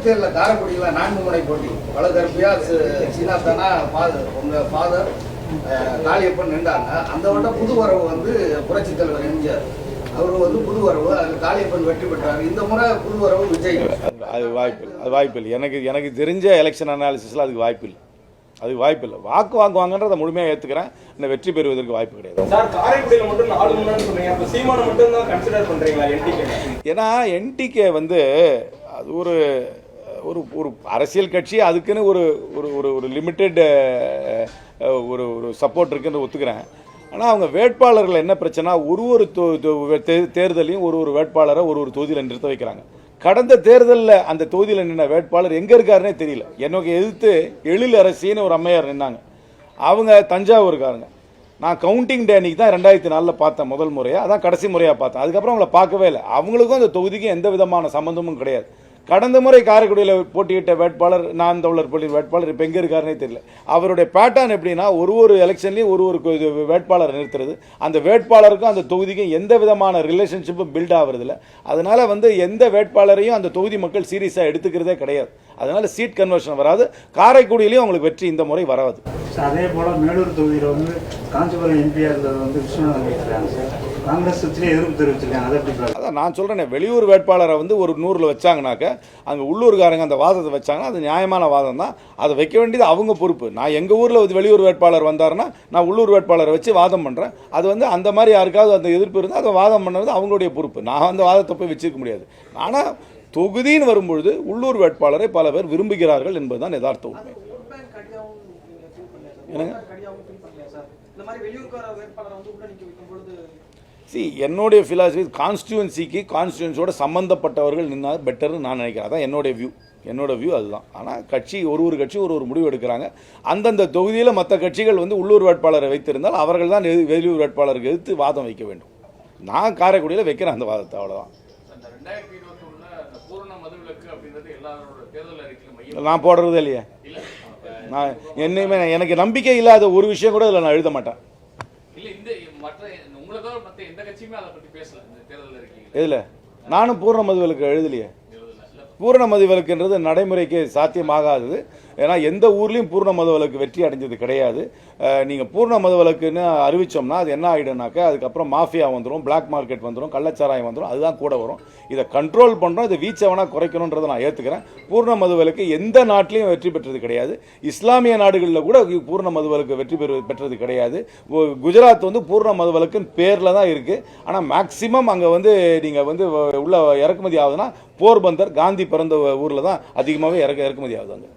2007 காரைக்குடியில் 4 முனை போட்டி பலதரப்பியா சீனா தானா உங்க ஃபாதர் காளியப்பன் நின்றாங்க. அந்த வட்டம் புது வரவு வந்து புரட்சி தலைவர் எம்ஜிஆர் அவர் வந்து புது வரவு, அது காளியப்பன் வெற்றி பெற்றார். இந்த முறை புது வரவு விஜய். அது வாய்ப்பு இல்லை. எனக்கு தெரிஞ்ச எலெக்ஷன் அனாலிசிஸில் அதுக்கு வாய்ப்பு இல்லை. வாக்கு வாங்குவாங்கன்றதை முழுமையாக ஏற்றுக்கிறேன். இந்த வெற்றி பெறுவதற்கு வாய்ப்பு கிடையாது. சார், காரைக்குடியில் மட்டும் 4 முன்னாடி சொன்னீங்க, அப்போ சீமானை மட்டும் தான் கன்சிடர் பண்ணுறீங்களா என்டிகே? ஏன்னா என்டிகே வந்து அது ஒரு ஒரு அரசியல் கட்சி, அதுக்குன்னு ஒரு ஒரு லிமிட்டெட் ஒரு சப்போர்ட் இருக்குன்னு ஒத்துக்கிறேன். ஆனால் அவங்க வேட்பாளர்கள் என்ன பிரச்சனை, ஒரு தேர்தலையும் ஒரு வேட்பாளரை ஒரு தொகுதியில் நிறுத்த வைக்கிறாங்க. கடந்த தேர்தலில் அந்த தொகுதியில் நின்ன வேட்பாளர் எங்கே இருக்காருன்னே தெரியல. எனக்கு எதிர்த்து எழிலரசின்னு ஒரு அம்மையார் நின்னாங்க. அவங்க தஞ்சாவூருக்காரங்க. நான் கவுண்டிங் டே அன்னைக்கு தான் 2004 பார்த்தேன் முதல் முறையாக, அதான் கடைசி முறையாக பார்த்தேன். அதுக்கப்புறம் அவங்கள பார்க்கவே இல்லை. அவங்களுக்கும் அந்த தொகுதிக்கும் எந்த விதமான சம்மந்தமும் கிடையாது. கடந்த முறை காரைக்குடியில் போட்டியிட்ட வேட்பாளர் நான் தமிழர் வேட்பாளர் இப்போ எங்கே இருக்காருன்னே தெரியல. அவருடைய பேட்டர்ன் எப்படின்னா, ஒரு எலெக்ஷன்லேயும் ஒரு வேட்பாளர் நிறுத்துறது, அந்த வேட்பாளருக்கும் அந்த தொகுதிக்கும் எந்த விதமான ரிலேஷன்ஷிப்பும் பில்ட் ஆகுறதில்ல. அதனால வந்து எந்த வேட்பாளரையும் அந்த தொகுதி மக்கள் சீரியஸாக எடுத்துக்கிறதே கிடையாது. அதனால சீட் கன்வர்ஷன் வராது. காரைக்குடியிலையும் அவங்களுக்கு வெற்றி இந்த முறை வராது. அதே போல மேலூர் தொகுதியில் வந்து காஞ்சிபுரம் எம்பிஆர் வந்து விஸ்வநாதன் இருக்கிறாங்க சார். காங்கிரஸ் கட்சியிலே எதிர்ப்பு தெரிவிச்சிருக்காங்க. அதை எப்படி? அதான் நான் சொல்கிறேன், வெளியூர் வேட்பாளரை வந்து ஒரு 100 வச்சாங்கனாக்க அங்கே உள்ளூர்காரங்க அந்த வாதத்தை வச்சாங்கன்னா அது நியாயமான வாதம் தான். அதை வைக்க வேண்டியது அவங்க பொறுப்பு. நான் எங்கள் ஊரில் வந்து வெளியூர் வேட்பாளர் வந்தாருன்னா நான் உள்ளூர் வேட்பாளரை வச்சு வாதம் பண்ணுறேன். அது வந்து அந்த மாதிரி யாருக்காவது அந்த எதிர்ப்பு இருந்தால் அதை வாதம் பண்ணுறது அவங்களுடைய பொறுப்பு. நான் அந்த வாதத்தை போய் வச்சிருக்க முடியாது. ஆனால் தொகுதின்னு வரும்பொழுது உள்ளூர் வேட்பாளரை பல பேர் விரும்புகிறார்கள் என்பதுதான் யதார்த்த உண்மை. என்னுடைய ஃபிலாசபி கான்ஸ்டியூன்சியோட சம்பந்தப்பட்டவர்கள் நின்னால் பெட்டர்னு நான் நினைக்கிறேன். அதான் என்னோட வியூ அதுதான். ஆனால் கட்சி ஒரு கட்சி ஒரு முடிவு எடுக்கிறாங்க. அந்தந்த தொகுதியில் மற்ற கட்சிகள் வந்து உள்ளூர் வேட்பாளரை வைத்திருந்தால் அவர்கள் தான் வெளியூர் வேட்பாளருக்கு எதிர்த்து வாதம் வைக்க வேண்டும். நான் காரைக்குடியில் வைக்கிறேன் அந்த வாதத்தை, அவ்வளோதான். நான் போடுறதே இல்லையே. நான் என்னையுமே எனக்கு நம்பிக்கை இல்லாத ஒரு விஷயம் கூட இதில் நான் எழுத மாட்டேன். இதில் நானும் பூர்ண மதுவிலக்கு எழுதலையே. பூர்ண மதுவிலக்குன்றது நடைமுறைக்கு சாத்தியமாகாதது. ஏன்னா எந்த ஊர்லேயும் பூர்ண மதுவிலக்கு வெற்றி அடைஞ்சது கிடையாது. நீங்கள் பூர்ண மதுவிலக்குன்னு அறிவித்தோம்னா அது என்ன ஆகிடும்னாக்கா அதுக்கப்புறம் மாஃபியா வந்துடும், பிளாக் மார்க்கெட் வந்துடும், கள்ளச்சாராயம் வந்துடும். அதுதான் கூட வரும். இதை கண்ட்ரோல் பண்ணுறோம். இதை வீச்சவனா குறைக்கணுன்றதை நான் ஏற்றுக்கிறேன். பூர்ண மதுவிலக்கு எந்த நாட்டிலையும் வெற்றி பெற்றது கிடையாது. இஸ்லாமிய நாடுகளில் கூட பூர்ண மதுவிலக்கு வெற்றி பெற்றது கிடையாது. குஜராத் வந்து பூர்ண மதுவிலக்குன்னு பேரில் தான் இருக்குது. ஆனால் மேக்சிமம் அங்கே வந்து நீங்கள் வந்து உள்ள இறக்குமதி ஆகுதுன்னா போர்பந்தர், காந்தி பிறந்த ஊரில் தான் அதிகமாகவே இறக்குமதி ஆகுது அங்கே.